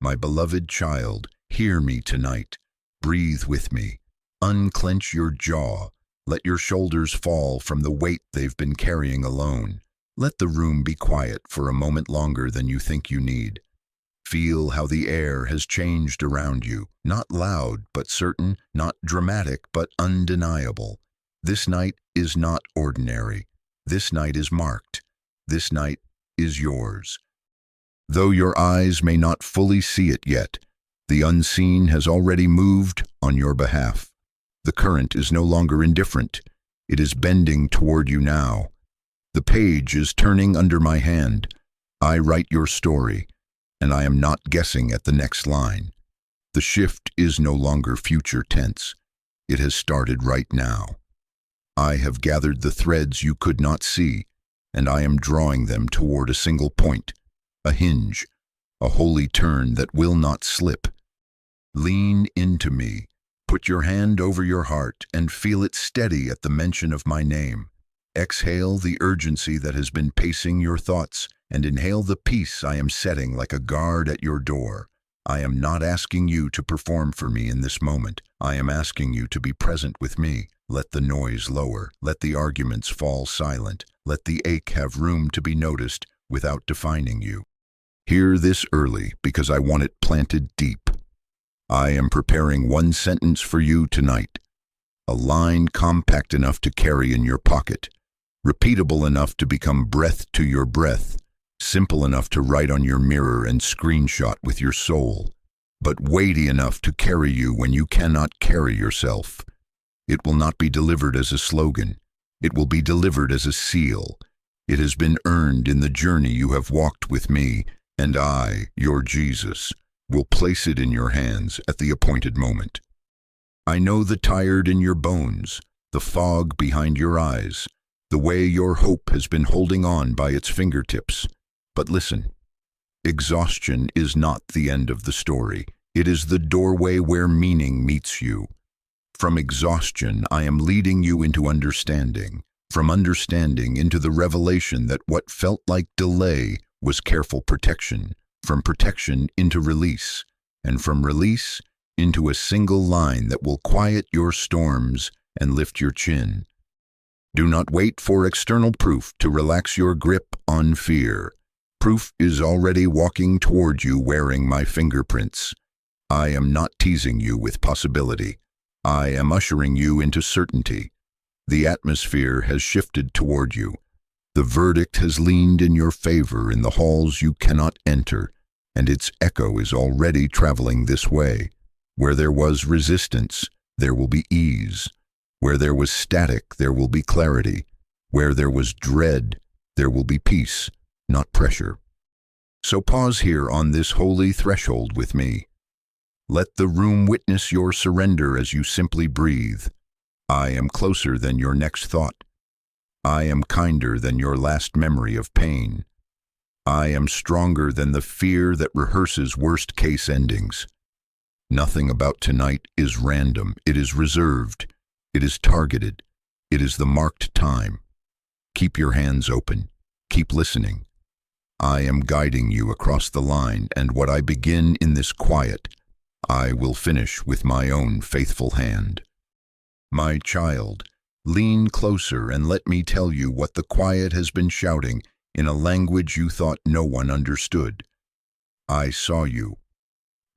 My beloved child, hear me tonight. Breathe with me. Unclench your jaw. Let your shoulders fall from the weight they've been carrying alone. Let the room be quiet for a moment longer than you think you need. Feel how the air has changed around you, not loud but certain, not dramatic but undeniable. This night is not ordinary. This night is marked. This night is yours. Though your eyes may not fully see it yet, the unseen has already moved on your behalf. The current is no longer indifferent. It is bending toward you now. The page is turning under my hand. I write your story, and I am not guessing at the next line. The shift is no longer future tense. It has started right now. I have gathered the threads you could not see, and I am drawing them toward a single point, a hinge, a holy turn that will not slip. Lean into me, put your hand over your heart, and feel it steady at the mention of my name. Exhale the urgency that has been pacing your thoughts, and inhale the peace I am setting like a guard at your door. I am not asking you to perform for me in this moment. I am asking you to be present with me. Let the noise lower. Let the arguments fall silent. Let the ache have room to be noticed without defining you. Hear this early because I want it planted deep. I am preparing one sentence for you tonight. A line compact enough to carry in your pocket. Repeatable enough to become breath to your breath. Simple enough to write on your mirror and screenshot with your soul. But weighty enough to carry you when you cannot carry yourself. It will not be delivered as a slogan. It will be delivered as a seal. It has been earned in the journey you have walked with me, and I, your Jesus, will place it in your hands at the appointed moment. I know the tired in your bones, the fog behind your eyes, the way your hope has been holding on by its fingertips. But listen, exhaustion is not the end of the story. It is the doorway where meaning meets you. From exhaustion, I am leading you into understanding. From understanding into the revelation that what felt like delay was careful protection. From protection into release. And from release into a single line that will quiet your storms and lift your chin. Do not wait for external proof to relax your grip on fear. Proof is already walking toward you wearing my fingerprints. I am not teasing you with possibility. I am ushering you into certainty. The atmosphere has shifted toward you. The verdict has leaned in your favor in the halls you cannot enter, and its echo is already traveling this way. Where there was resistance, there will be ease. Where there was static, there will be clarity. Where there was dread, there will be peace, not pressure. So pause here on this holy threshold with me. Let the room witness your surrender as you simply breathe. I am closer than your next thought. I am kinder than your last memory of pain. I am stronger than the fear that rehearses worst-case endings. Nothing about tonight is random. It is reserved. It is targeted. It is the marked time. Keep your hands open. Keep listening. I am guiding you across the line, and what I begin in this quiet, I will finish with my own faithful hand. My child, lean closer and let me tell you what the quiet has been shouting in a language you thought no one understood. I saw you.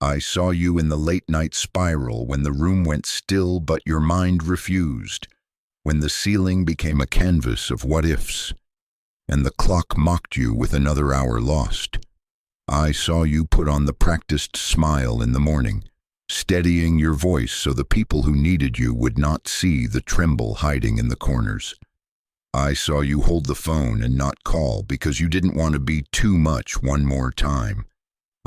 I saw you in the late-night spiral when the room went still but your mind refused, when the ceiling became a canvas of what-ifs, and the clock mocked you with another hour lost. I saw you put on the practiced smile in the morning, steadying your voice so the people who needed you would not see the tremble hiding in the corners. I saw you hold the phone and not call because you didn't want to be too much one more time.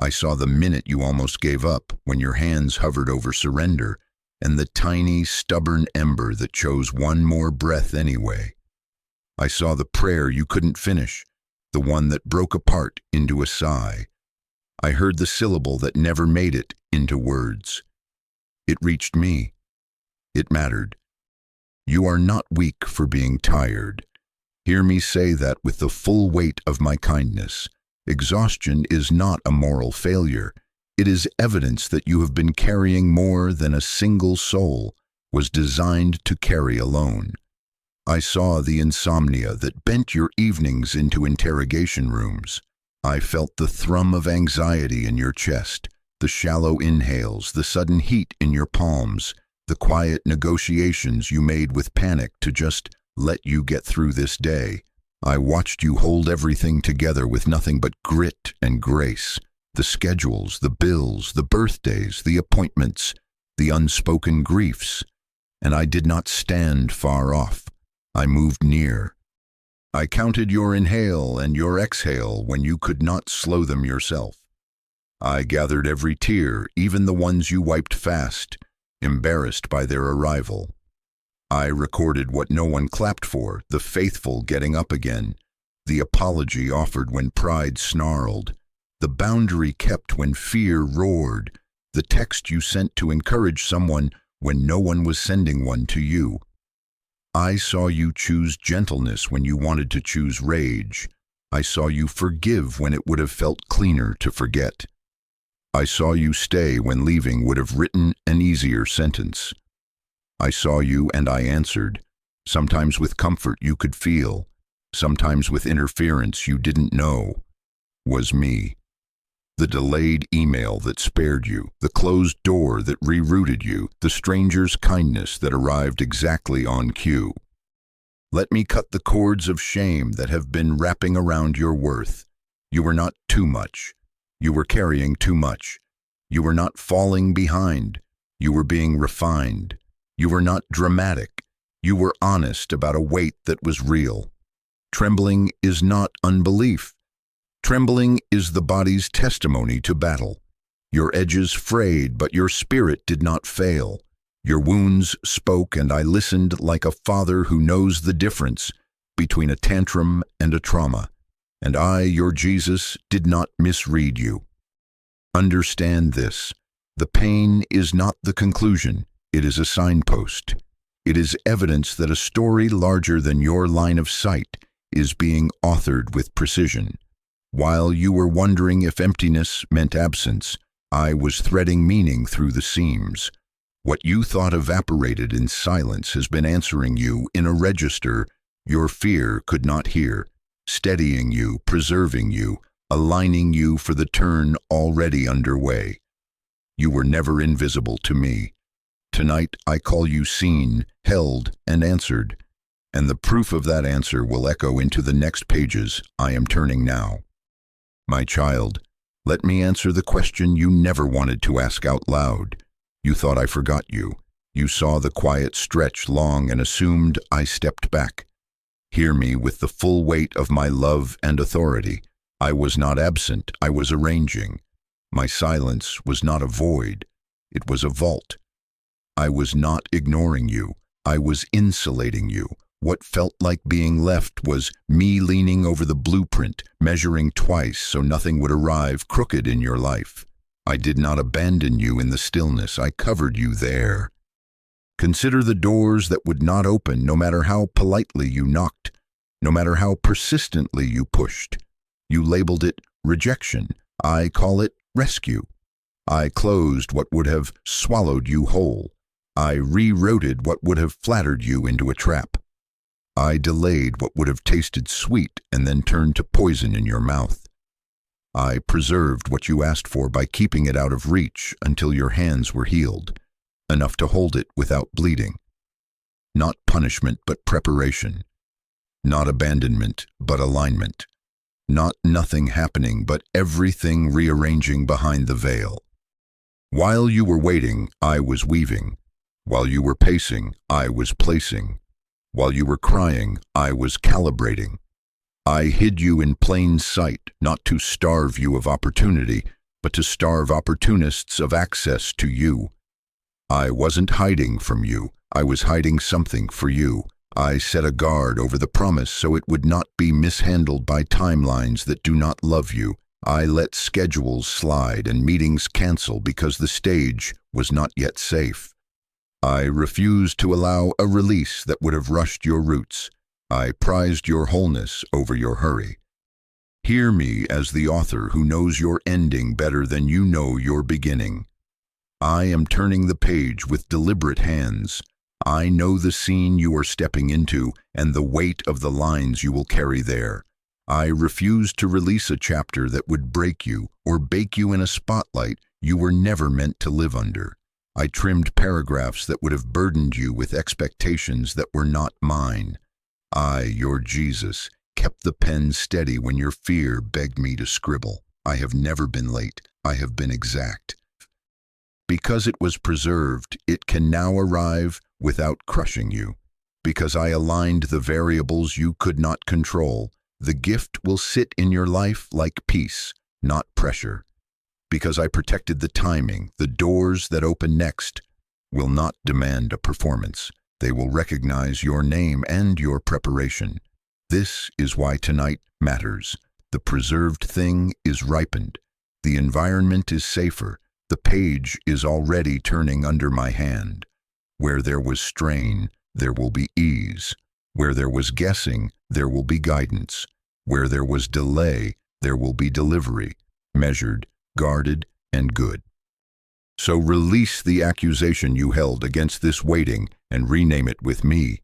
I saw the minute you almost gave up when your hands hovered over surrender and the tiny, stubborn ember that chose one more breath anyway. I saw the prayer you couldn't finish, the one that broke apart into a sigh. I heard the syllable that never made it into words. It reached me. It mattered. You are not weak for being tired. Hear me say that with the full weight of my kindness. Exhaustion is not a moral failure. It is evidence that you have been carrying more than a single soul was designed to carry alone. I saw the insomnia that bent your evenings into interrogation rooms. I felt the thrum of anxiety in your chest, the shallow inhales, the sudden heat in your palms, the quiet negotiations you made with panic to just let you get through this day. I watched you hold everything together with nothing but grit and grace. The schedules, the bills, the birthdays, the appointments, the unspoken griefs. And I did not stand far off. I moved near. I counted your inhale and your exhale when you could not slow them yourself. I gathered every tear, even the ones you wiped fast, embarrassed by their arrival. I recorded what no one clapped for, the faithful getting up again, the apology offered when pride snarled, the boundary kept when fear roared, the text you sent to encourage someone when no one was sending one to you. I saw you choose gentleness when you wanted to choose rage. I saw you forgive when it would have felt cleaner to forget. I saw you stay when leaving would have written an easier sentence. I saw you and I answered, sometimes with comfort you could feel, sometimes with interference you didn't know, was me. The delayed email that spared you, the closed door that rerouted you, the stranger's kindness that arrived exactly on cue. Let me cut the cords of shame that have been wrapping around your worth. You were not too much. You were carrying too much. You were not falling behind. You were being refined. You were not dramatic. You were honest about a weight that was real. Trembling is not unbelief. Trembling is the body's testimony to battle. Your edges frayed, but your spirit did not fail. Your wounds spoke, and I listened like a father who knows the difference between a tantrum and a trauma. And I, your Jesus, did not misread you. Understand this. The pain is not the conclusion. It is a signpost. It is evidence that a story larger than your line of sight is being authored with precision. While you were wondering if emptiness meant absence, I was threading meaning through the seams. What you thought evaporated in silence has been answering you in a register your fear could not hear, steadying you, preserving you, aligning you for the turn already underway. You were never invisible to me. Tonight I call you seen, held, and answered, and the proof of that answer will echo into the next pages I am turning now. My child, let me answer the question you never wanted to ask out loud. You thought I forgot you. You saw the quiet stretch long and assumed I stepped back. Hear me with the full weight of my love and authority. I was not absent, I was arranging. My silence was not a void, it was a vault. I was not ignoring you, I was insulating you. What felt like being left was me leaning over the blueprint, measuring twice so nothing would arrive crooked in your life. I did not abandon you in the stillness, I covered you there. Consider the doors that would not open no matter how politely you knocked, no matter how persistently you pushed. You labeled it rejection, I call it rescue. I closed what would have swallowed you whole. I rewrote what would have flattered you into a trap. I delayed what would have tasted sweet and then turned to poison in your mouth. I preserved what you asked for by keeping it out of reach until your hands were healed, enough to hold it without bleeding. Not punishment, but preparation. Not abandonment, but alignment. Not nothing happening, but everything rearranging behind the veil. While you were waiting, I was weaving. While you were pacing, I was placing. While you were crying, I was calibrating. I hid you in plain sight, not to starve you of opportunity, but to starve opportunists of access to you. I wasn't hiding from you, I was hiding something for you. I set a guard over the promise so it would not be mishandled by timelines that do not love you. I let schedules slide and meetings cancel because the stage was not yet safe. I refused to allow a release that would have rushed your roots. I prized your wholeness over your hurry. Hear me as the author who knows your ending better than you know your beginning. I am turning the page with deliberate hands. I know the scene you are stepping into and the weight of the lines you will carry there. I refuse to release a chapter that would break you or bake you in a spotlight you were never meant to live under. I trimmed paragraphs that would have burdened you with expectations that were not mine. I, your Jesus, kept the pen steady when your fear begged me to scribble. I have never been late. I have been exact. Because it was preserved, it can now arrive without crushing you. Because I aligned the variables you could not control, the gift will sit in your life like peace, not pressure. Because I protected the timing, the doors that open next will not demand a performance. They will recognize your name and your preparation. This is why tonight matters. The preserved thing is ripened. The environment is safer. The page is already turning under my hand. Where there was strain, there will be ease. Where there was guessing, there will be guidance. Where there was delay, there will be delivery, measured, guarded, and good. So release the accusation you held against this waiting and rename it with me.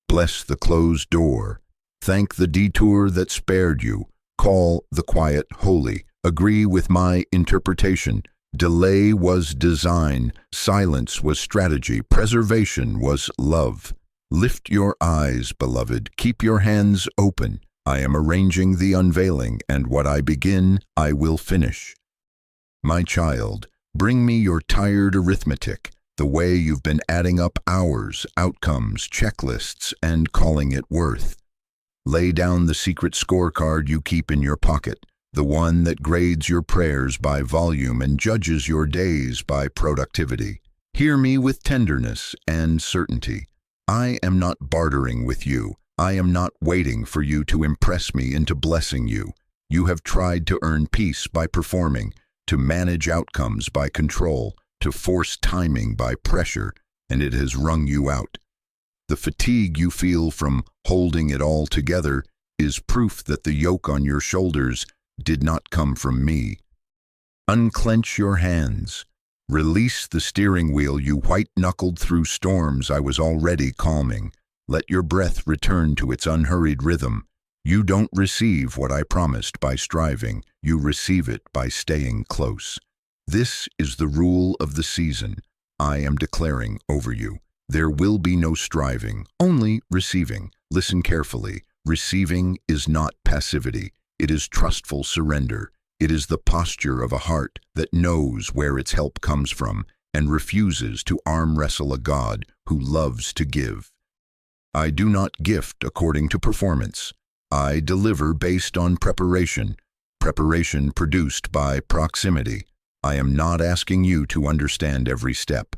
Bless the closed door. Thank the detour that spared you. Call the quiet holy. Agree with my interpretation. Delay was design. Silence was strategy. Preservation was love. Lift your eyes, beloved. Keep your hands open. I am arranging the unveiling, and what I begin, I will finish. My child, bring me your tired arithmetic, the way you've been adding up hours, outcomes, checklists, and calling it worth. Lay down the secret scorecard you keep in your pocket, the one that grades your prayers by volume and judges your days by productivity. Hear me with tenderness and certainty. I am not bartering with you. I am not waiting for you to impress me into blessing you. You have tried to earn peace by performing, to manage outcomes by control, to force timing by pressure, and it has wrung you out. The fatigue you feel from holding it all together is proof that the yoke on your shoulders did not come from me. Unclench your hands. Release the steering wheel you white-knuckled through storms I was already calming. Let your breath return to its unhurried rhythm. You don't receive what I promised by striving. You receive it by staying close. This is the rule of the season I am declaring over you. There will be no striving, only receiving. Listen carefully. Receiving is not passivity. It is trustful surrender. It is the posture of a heart that knows where its help comes from and refuses to arm wrestle a God who loves to give. I do not gift according to performance. I deliver based on preparation, preparation produced by proximity. I am not asking you to understand every step.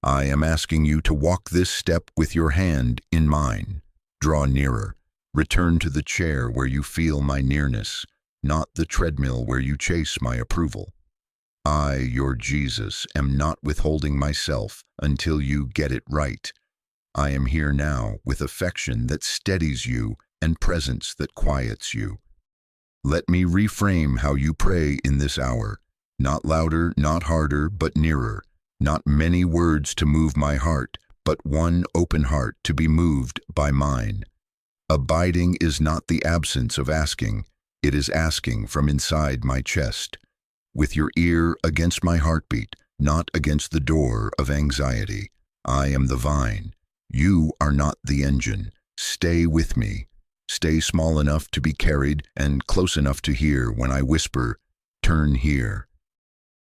I am asking you to walk this step with your hand in mine. Draw nearer. Return to the chair where you feel my nearness, not the treadmill where you chase my approval. I, your Jesus, am not withholding myself until you get it right. I am here now with affection that steadies you and presence that quiets you. Let me reframe how you pray in this hour. Not louder, not harder, but nearer. Not many words to move my heart, but one open heart to be moved by mine. Abiding is not the absence of asking. It is asking from inside my chest, with your ear against my heartbeat, not against the door of anxiety. I am the vine. You are not the engine. Stay with me. Stay small enough to be carried and close enough to hear when I whisper, turn here.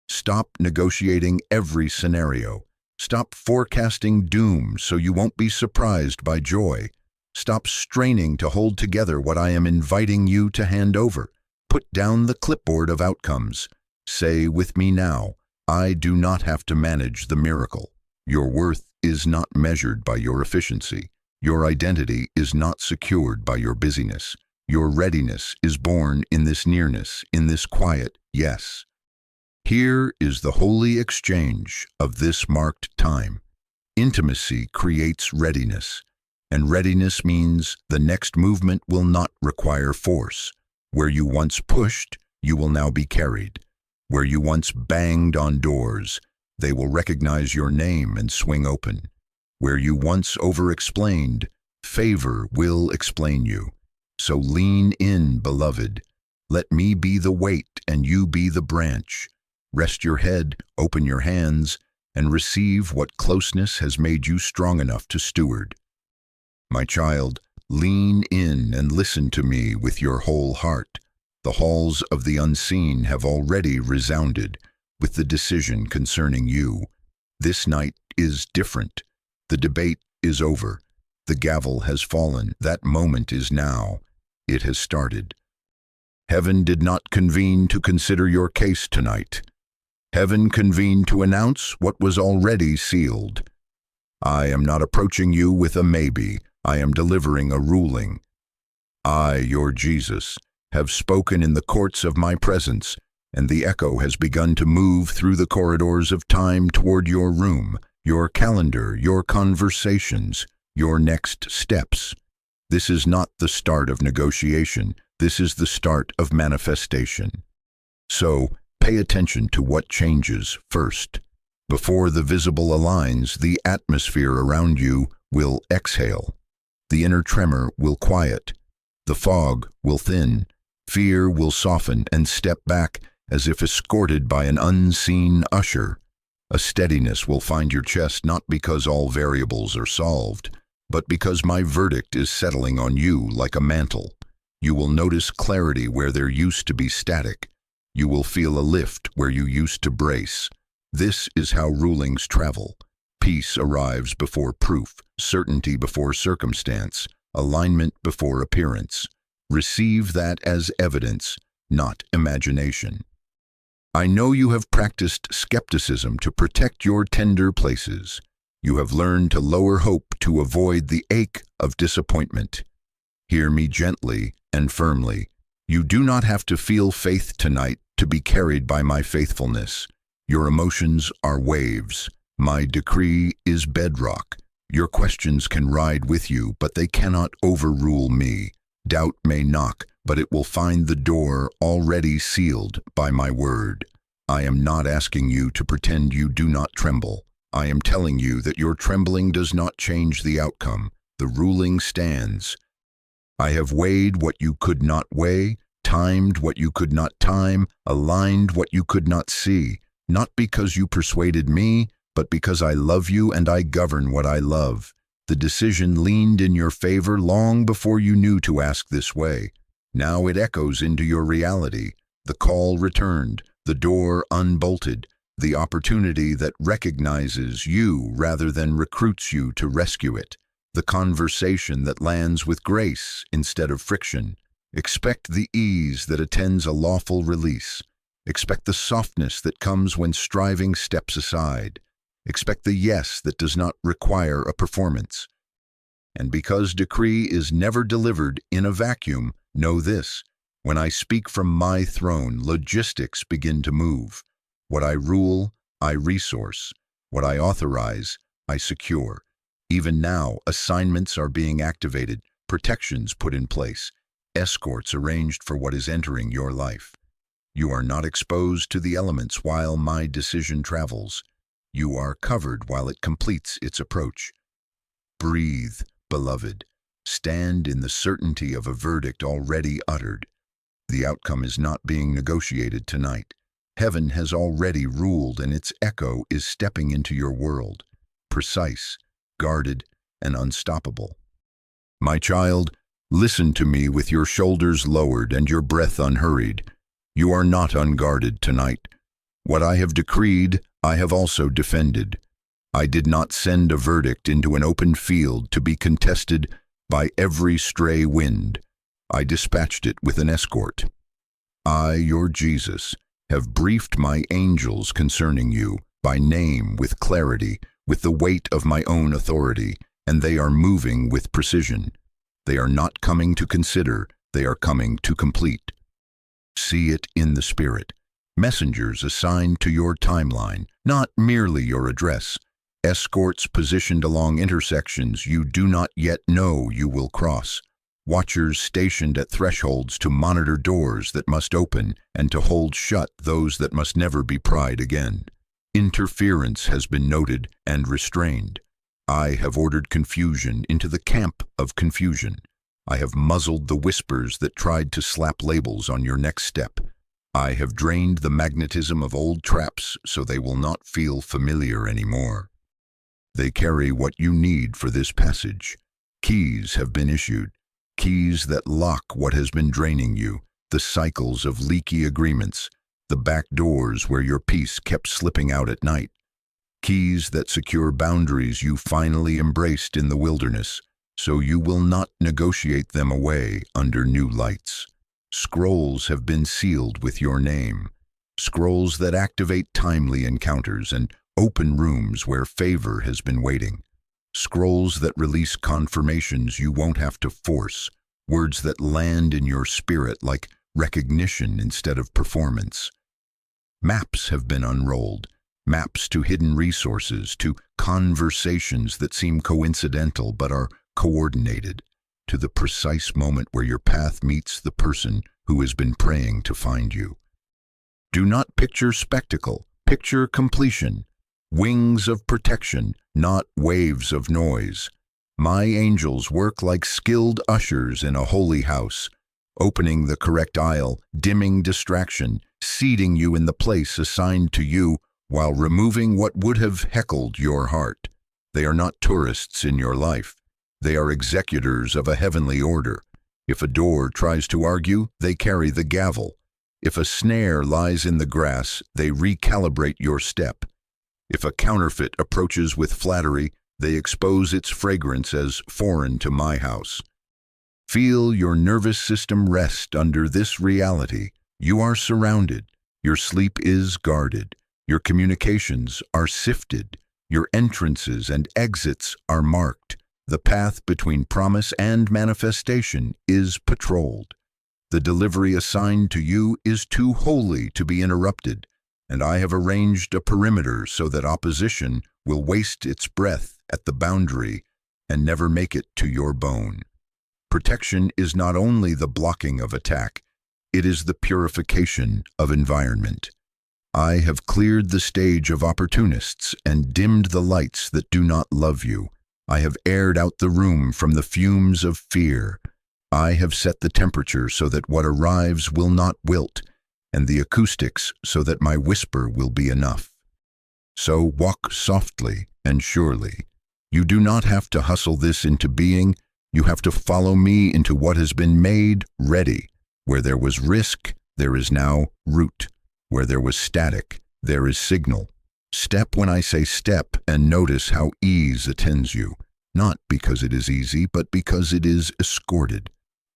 Stop negotiating every scenario. Stop forecasting doom so you won't be surprised by joy. Stop straining to hold together what I am inviting you to hand over. Put down the clipboard of outcomes. Say with me now, I do not have to manage the miracle. Your worth is not measured by your efficiency. Your identity is not secured by your busyness. Your readiness is born in this nearness, in this quiet yes. Here is the holy exchange of this marked time. Intimacy creates readiness, and readiness means the next movement will not require force. Where you once pushed, you will now be carried. Where you once banged on doors, they will recognize your name and swing open. Where you once over-explained, favor will explain you. So lean in, beloved. Let me be the weight and you be the branch. Rest your head, open your hands, and receive what closeness has made you strong enough to steward. My child, lean in and listen to me with your whole heart. The halls of the unseen have already resounded with the decision concerning you. This night is different. The debate is over. The gavel has fallen. That moment is now. It has started. Heaven did not convene to consider your case tonight. Heaven convened to announce what was already sealed. I am not approaching you with a maybe. I am delivering a ruling. I, your Jesus, have spoken in the courts of my presence, and the echo has begun to move through the corridors of time toward your room, your calendar, your conversations, your next steps. This is not the start of negotiation. This is the start of manifestation. So, pay attention to what changes first. Before the visible aligns, the atmosphere around you will exhale. The inner tremor will quiet. The fog will thin. Fear will soften and step back as if escorted by an unseen usher. A steadiness will find your chest not because all variables are solved, but because my verdict is settling on you like a mantle. You will notice clarity where there used to be static. You will feel a lift where you used to brace. This is how rulings travel. Peace arrives before proof, certainty before circumstance, alignment before appearance. Receive that as evidence, not imagination. I know you have practiced skepticism to protect your tender places. You have learned to lower hope to avoid the ache of disappointment. Hear me gently and firmly. You do not have to feel faith tonight to be carried by my faithfulness. Your emotions are waves. My decree is bedrock. Your questions can ride with you, but they cannot overrule me. Doubt may knock, but it will find the door already sealed by my word. I am not asking you to pretend you do not tremble. I am telling you that your trembling does not change the outcome. The ruling stands. I have weighed what you could not weigh, timed what you could not time, aligned what you could not see, not because you persuaded me, but because I love you and I govern what I love. The decision leaned in your favor long before you knew to ask this way. Now it echoes into your reality. The call returned, the door unbolted, the opportunity that recognizes you rather than recruits you to rescue it, the conversation that lands with grace instead of friction. Expect the ease that attends a lawful release. Expect the softness that comes when striving steps aside. Expect the yes that does not require a performance. And because decree is never delivered in a vacuum, know this: when I speak from my throne, logistics begin to move. What I rule, I resource. What I authorize, I secure. Even now, assignments are being activated, protections put in place, escorts arranged for what is entering your life. You are not exposed to the elements while my decision travels. You are covered while it completes its approach. Breathe, beloved. Stand in the certainty of a verdict already uttered. The outcome is not being negotiated tonight. Heaven has already ruled, and its echo is stepping into your world, precise, guarded, and unstoppable. My child, listen to me with your shoulders lowered and your breath unhurried. You are not unguarded tonight. What I have decreed, I have also defended. I did not send a verdict into an open field to be contested by every stray wind. I dispatched it with an escort. I, your Jesus, have briefed my angels concerning you, by name, with clarity, with the weight of my own authority, and they are moving with precision. They are not coming to consider, they are coming to complete. See it in the Spirit. Messengers assigned to your timeline, not merely your address. Escorts positioned along intersections you do not yet know you will cross. watchers stationed at thresholds to monitor doors that must open and to hold shut those that must never be pried again. Interference has been noted and restrained. I have ordered confusion into the camp of confusion. I have muzzled the whispers that tried to slap labels on your next step. I have drained the magnetism of old traps so they will not feel familiar anymore. They carry what you need for this passage. Keys have been issued, keys that lock what has been draining you, the cycles of leaky agreements, the back doors where your peace kept slipping out at night, keys that secure boundaries you finally embraced in the wilderness, so you will not negotiate them away under new lights. Scrolls have been sealed with your name, scrolls that activate timely encounters and open rooms where favor has been waiting, scrolls that release confirmations you won't have to force, words that land in your spirit like recognition instead of performance. Maps have been unrolled, maps to hidden resources, to conversations that seem coincidental but are coordinated, to the precise moment where your path meets the person who has been praying to find you. Do not picture spectacle, picture completion. Wings of protection, not waves of noise. My angels work like skilled ushers in a holy house, opening the correct aisle, dimming distraction, seating you in the place assigned to you while removing what would have heckled your heart. They are not tourists in your life. They are executors of a heavenly order. If a door tries to argue, they carry the gavel. If a snare lies in the grass, they recalibrate your step. If a counterfeit approaches with flattery, they expose its fragrance as foreign to my house. Feel your nervous system rest under this reality. You are surrounded. Your sleep is guarded. Your communications are sifted. Your entrances and exits are marked. The path between promise and manifestation is patrolled. The delivery assigned to you is too holy to be interrupted, and I have arranged a perimeter so that opposition will waste its breath at the boundary and never make it to your bone. Protection is not only the blocking of attack, it is the purification of environment. I have cleared the stage of opportunists and dimmed the lights that do not love you. I have aired out the room from the fumes of fear. I have set the temperature so that what arrives will not wilt, and the acoustics so that my whisper will be enough. So walk softly and surely. You do not have to hustle this into being. You have to follow me into what has been made ready. Where there was risk, there is now root. Where there was static, there is signal. Step when I say step, and notice how ease attends you, not because it is easy, but because it is escorted.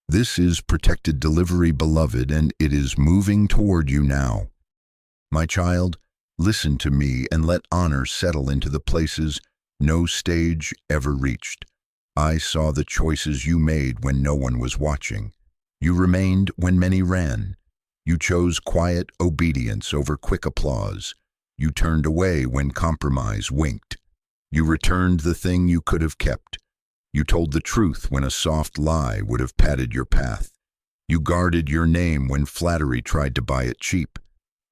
This is protected delivery, beloved, and it is moving toward you now. My child, listen to me and let honor settle into the places no stage ever reached. I saw the choices you made when no one was watching. You remained when many ran. You chose quiet obedience over quick applause. You turned away when compromise winked. You returned the thing you could have kept. You told the truth when a soft lie would have padded your path. You guarded your name when flattery tried to buy it cheap.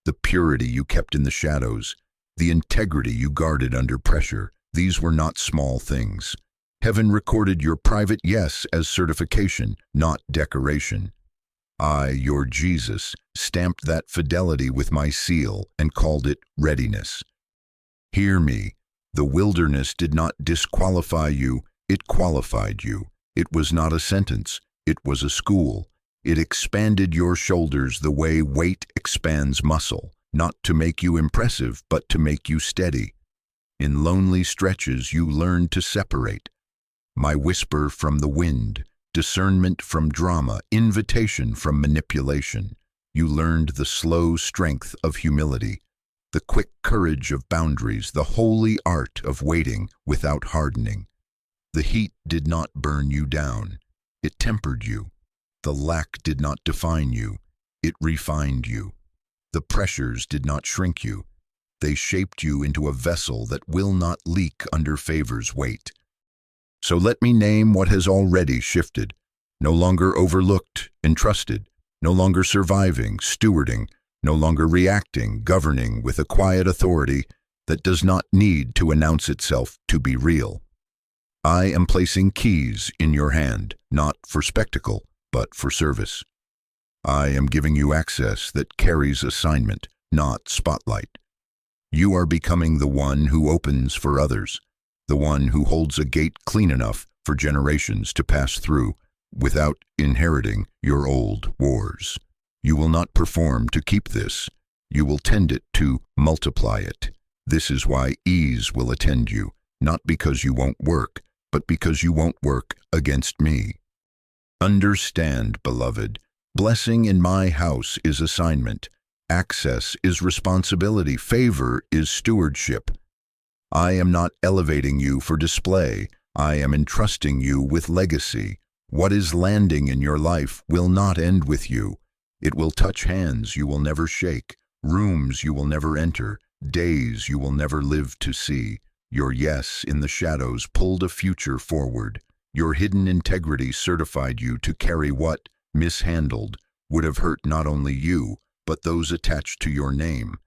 The purity you kept in the shadows, the integrity you guarded under pressure, these were not small things. Heaven recorded your private yes as certification, not decoration. I, your Jesus, stamped that fidelity with my seal and called it readiness. Hear me. The wilderness did not disqualify you, it qualified you. It was not a sentence, it was a school. It expanded your shoulders the way weight expands muscle, not to make you impressive, but to make you steady. In lonely stretches you learned to separate. My whisper from the wind, discernment from drama, invitation from manipulation. You learned the slow strength of humility, the quick courage of boundaries, the holy art of waiting without hardening. The heat did not burn you down, it tempered you. The lack did not define you, it refined you. The pressures did not shrink you, they shaped you into a vessel that will not leak under favor's weight. So let me name what has already shifted. no longer overlooked, entrusted, no longer surviving, stewarding, no longer reacting, governing with a quiet authority that does not need to announce itself to be real. I am placing keys in your hand, not for spectacle, but for service. I am giving you access that carries assignment, not spotlight. You are becoming the one who opens for others, the one who holds a gate clean enough for generations to pass through without inheriting your old wars. You will not perform to keep this. You will tend it to multiply it. This is why ease will attend you, not because you won't work, but because you won't work against me. Understand, beloved, blessing in my house is assignment. Access is responsibility. Favor is stewardship. I am not elevating you for display. I am entrusting you with legacy. What is landing in your life will not end with you. It will touch hands you will never shake, rooms you will never enter, days you will never live to see. Your yes in the shadows pulled a future forward. Your hidden integrity certified you to carry what, mishandled, would have hurt not only you, but those attached to your name.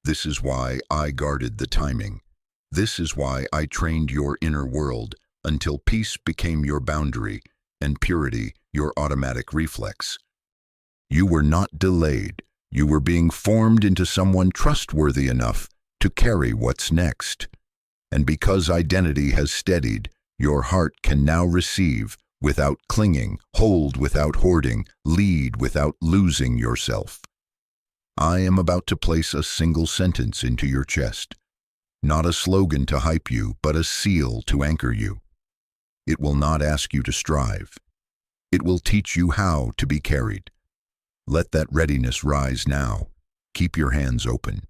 This is why I guarded the timing. This is why I trained your inner world until peace became your boundary and purity your automatic reflex. You were not delayed. You were being formed into someone trustworthy enough to carry what's next. And because identity has steadied, your heart can now receive without clinging, hold without hoarding, lead without losing yourself. I am about to place a single sentence into your chest. Not a slogan to hype you, but a seal to anchor you. It will not ask you to strive. It will teach you how to be carried. Let that readiness rise now. Keep your hands open.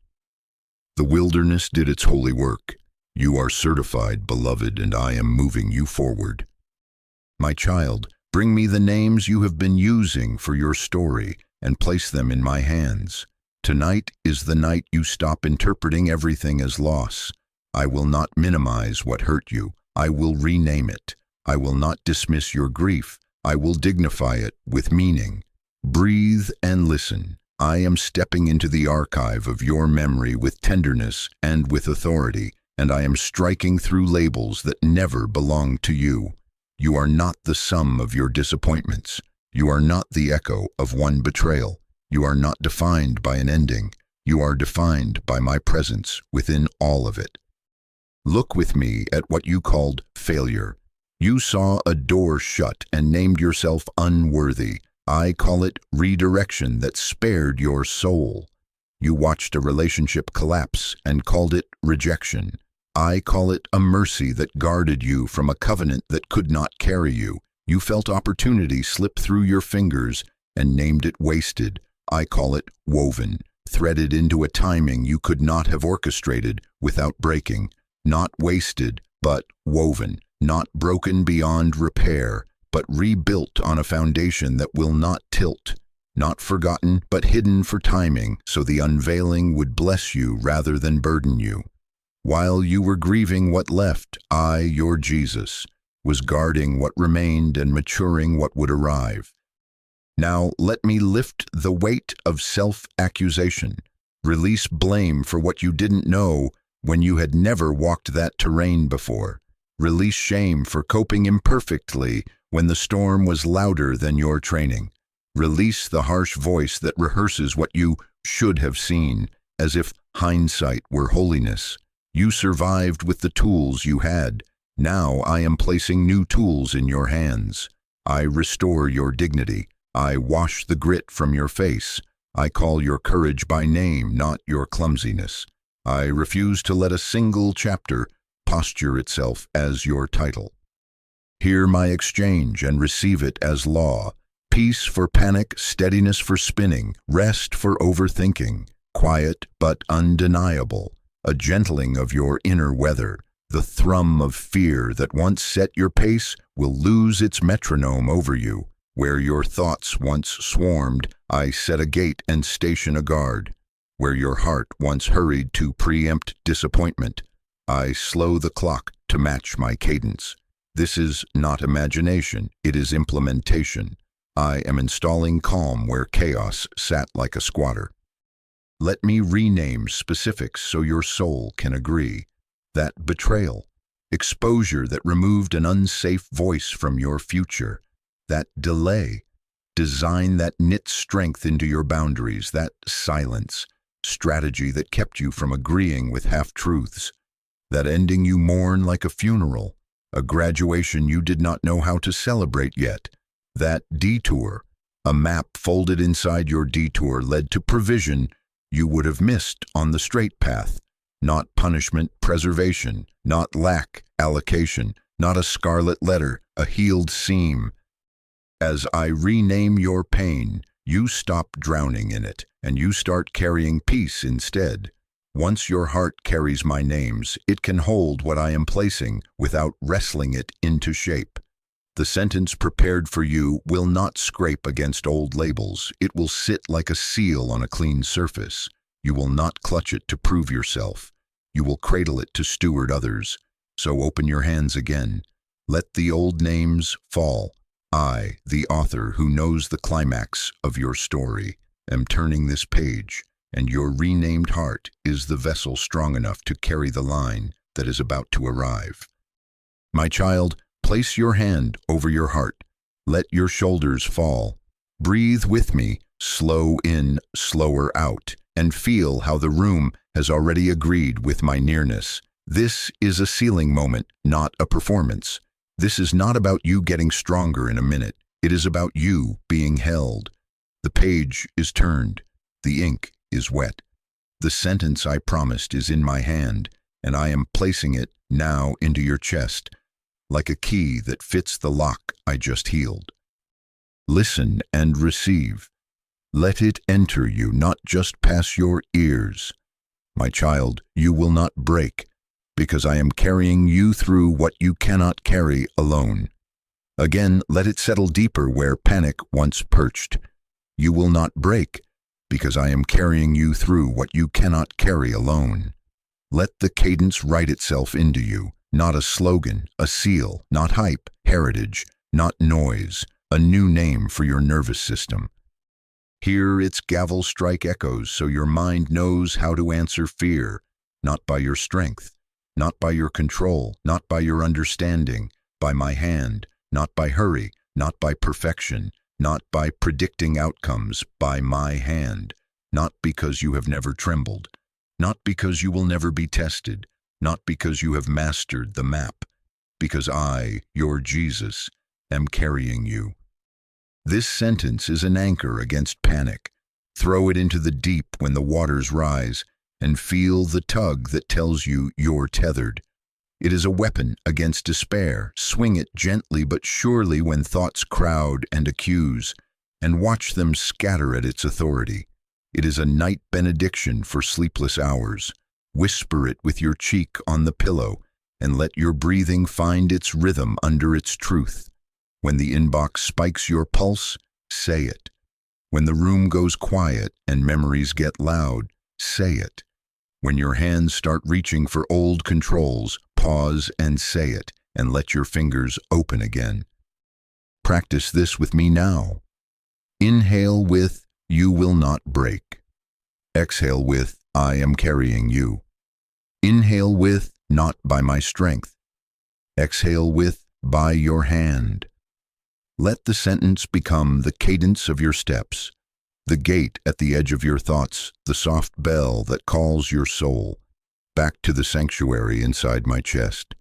The wilderness did its holy work. You are certified, beloved, and I am moving you forward. My child, bring me the names you have been using for your story and place them in my hands. Tonight is the night you stop interpreting everything as loss. I will not minimize what hurt you. I will rename it. I will not dismiss your grief. I will dignify it with meaning. Breathe and listen. I am stepping into the archive of your memory with tenderness and with authority, and I am striking through labels that never belonged to you. You are not the sum of your disappointments. You are not the echo of one betrayal. You are not defined by an ending. You are defined by my presence within all of it. Look with me at what you called failure. You saw a door shut and named yourself unworthy. I call it redirection that spared your soul. You watched a relationship collapse and called it rejection. I call it a mercy that guarded you from a covenant that could not carry you. You felt opportunity slip through your fingers and named it wasted. I call it woven, threaded into a timing you could not have orchestrated without breaking. Not wasted, but woven. Not broken beyond repair, but rebuilt on a foundation that will not tilt. Not forgotten, but hidden for timing, so the unveiling would bless you rather than burden you. While you were grieving what left, I, your Jesus, was guarding what remained and maturing what would arrive. Now let me lift the weight of self-accusation. Release blame for what you didn't know when you had never walked that terrain before. Release shame for coping imperfectly when the storm was louder than your training. Release the harsh voice that rehearses what you should have seen, as if hindsight were holiness. You survived with the tools you had. Now I am placing new tools in your hands. I restore your dignity. I wash the grit from your face. I call your courage by name, not your clumsiness. I refuse to let a single chapter posture itself as your title. Hear my exchange and receive it as law. Peace for panic, steadiness for spinning, rest for overthinking, quiet but undeniable, a gentling of your inner weather. The thrum of fear that once set your pace will lose its metronome over you. Where your thoughts once swarmed, I set a gate and station a guard. Where your heart once hurried to preempt disappointment, I slow the clock to match my cadence. This is not imagination, it is implementation. I am installing calm where chaos sat like a squatter. Let me rename specifics so your soul can agree. That betrayal, exposure that removed an unsafe voice from your future, that delay, design that knit strength into your boundaries, that silence, strategy that kept you from agreeing with half-truths, that ending you mourn like a funeral, a graduation you did not know how to celebrate yet, that detour, a map folded inside your detour led to provision you would have missed on the straight path, not punishment, preservation, not lack, allocation, not a scarlet letter, a healed seam. As I rename your pain, you stop drowning in it, and you start carrying peace instead. Once your heart carries my names, it can hold what I am placing without wrestling it into shape. The sentence prepared for you will not scrape against old labels. It will sit like a seal on a clean surface. You will not clutch it to prove yourself. You will cradle it to steward others. So open your hands again. Let the old names fall. I, the author who knows the climax of your story, am turning this page, and your renamed heart is the vessel strong enough to carry the line that is about to arrive. My child, place your hand over your heart. Let your shoulders fall. Breathe with me, slow in, slower out, and feel how the room has already agreed with my nearness. This is a sealing moment, not a performance. This is not about you getting stronger in a minute. It is about you being held. The page is turned. The ink is wet. The sentence I promised is in my hand, and I am placing it now into your chest, like a key that fits the lock I just healed. Listen and receive. Let it enter you, not just pass your ears. My child, you will not break, because I am carrying you through what you cannot carry alone. Again, let it settle deeper where panic once perched. You will not break, because I am carrying you through what you cannot carry alone. Let the cadence write itself into you, not a slogan, a seal, not hype, heritage, not noise, a new name for your nervous system. Hear its gavel strike echoes so your mind knows how to answer fear, not by your strength, not by your control, not by your understanding, by my hand, not by hurry, not by perfection, not by predicting outcomes, by my hand, not because you have never trembled, not because you will never be tested, not because you have mastered the map, because I, your Jesus, am carrying you. This sentence is an anchor against panic. Throw it into the deep when the waters rise, and feel the tug that tells you you're tethered. It is a weapon against despair. Swing it gently but surely when thoughts crowd and accuse, and watch them scatter at its authority. It is a night benediction for sleepless hours. Whisper it with your cheek on the pillow, and let your breathing find its rhythm under its truth. When the inbox spikes your pulse, say it. When the room goes quiet and memories get loud, say it. When your hands start reaching for old controls, pause and say it, and let your fingers open again. Practice this with me now. Inhale with, you will not break. Exhale with, I am carrying you. Inhale with, not by my strength. Exhale with, by your hand. Let the sentence become the cadence of your steps, the gate at the edge of your thoughts, the soft bell that calls your soul back to the sanctuary inside my chest.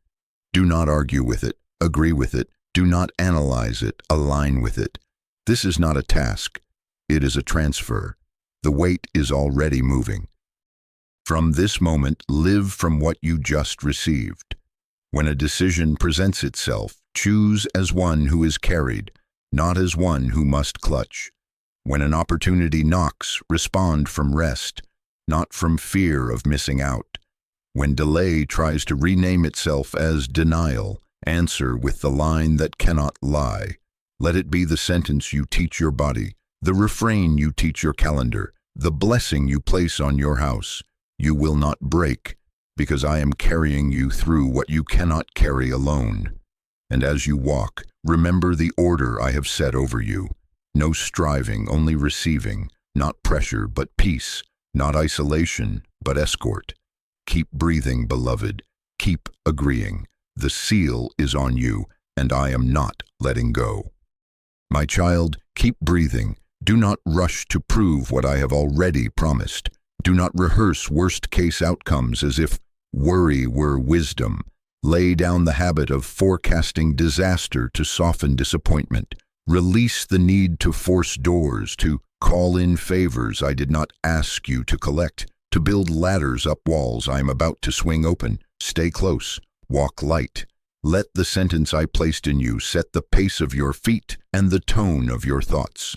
Do not argue with it, agree with it, do not analyze it, align with it. This is not a task, it is a transfer. The weight is already moving. From this moment, live from what you just received. When a decision presents itself, choose as one who is carried, not as one who must clutch. When an opportunity knocks, respond from rest, not from fear of missing out. When delay tries to rename itself as denial, answer with the line that cannot lie. Let it be the sentence you teach your body, the refrain you teach your calendar, the blessing you place on your house. You will not break, because I am carrying you through what you cannot carry alone. And as you walk, remember the order I have set over you. No striving, only receiving, not pressure, but peace, not isolation, but escort. Keep breathing, beloved. Keep agreeing. The seal is on you, and I am not letting go. My child, keep breathing. Do not rush to prove what I have already promised. Do not rehearse worst-case outcomes as if worry were wisdom. Lay down the habit of forecasting disaster to soften disappointment. Release the need to force doors, to call in favors I did not ask you to collect, to build ladders up walls I am about to swing open. Stay close. Walk light. Let the sentence I placed in you set the pace of your feet and the tone of your thoughts.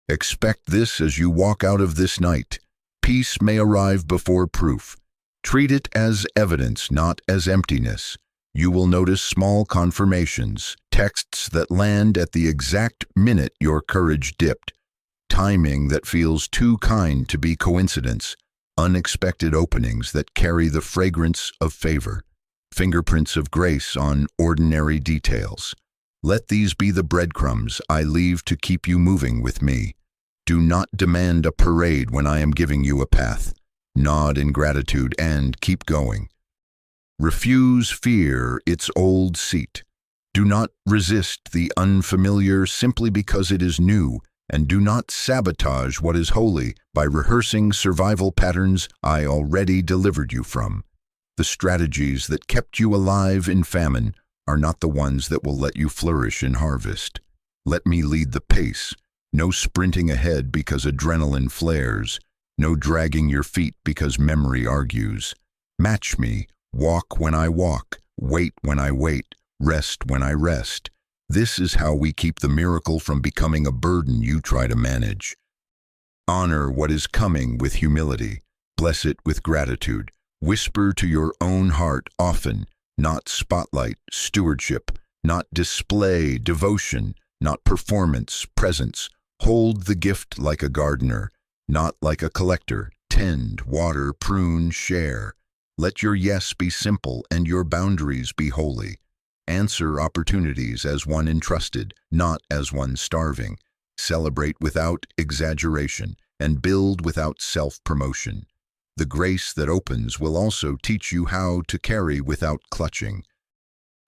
Expect this as you walk out of this night. Peace may arrive before proof. Treat it as evidence, not as emptiness. You will notice small confirmations, texts that land at the exact minute your courage dipped, timing that feels too kind to be coincidence, unexpected openings that carry the fragrance of favor, fingerprints of grace on ordinary details. Let these be the breadcrumbs I leave to keep you moving with me. Do not demand a parade when I am giving you a path. Nod in gratitude and keep going. Refuse fear its old seat. Do not resist the unfamiliar simply because it is new, and do not sabotage what is holy by rehearsing survival patterns I already delivered you from. The strategies that kept you alive in famine are not the ones that will let you flourish in harvest. Let me lead the pace. No sprinting ahead because adrenaline flares. No dragging your feet because memory argues. Match me. Walk when I walk. Wait when I wait. Rest when I rest. This is how we keep the miracle from becoming a burden you try to manage. Honor what is coming with humility. Bless it with gratitude. Whisper to your own heart often, not spotlight, stewardship, not display, devotion, not performance, presence. Hold the gift like a gardener, not like a collector. Tend, water, prune, share. Let your yes be simple and your boundaries be holy. Answer opportunities as one entrusted, not as one starving. Celebrate without exaggeration and build without self-promotion. The grace that opens will also teach you how to carry without clutching.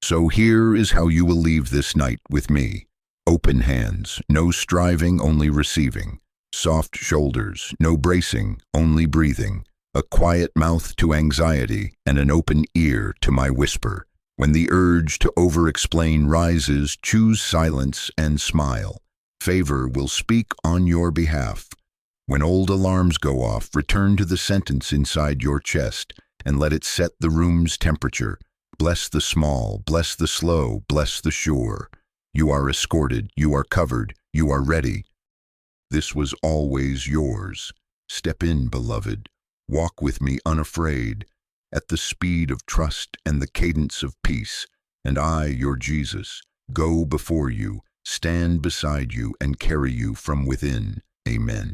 So here is how you will leave this night with me. Open hands, no striving, only receiving. Soft shoulders, no bracing, only breathing. A quiet mouth to anxiety and an open ear to my whisper. When the urge to over-explain rises, choose silence and smile. Favor will speak on your behalf. When old alarms go off, return to the sentence inside your chest and let it set the room's temperature. Bless the small, bless the slow, bless the sure. You are escorted, you are covered, you are ready. This was always yours. Step in, beloved. Walk with me unafraid, at the speed of trust and the cadence of peace. And I, your Jesus, go before you, stand beside you, and carry you from within. Amen.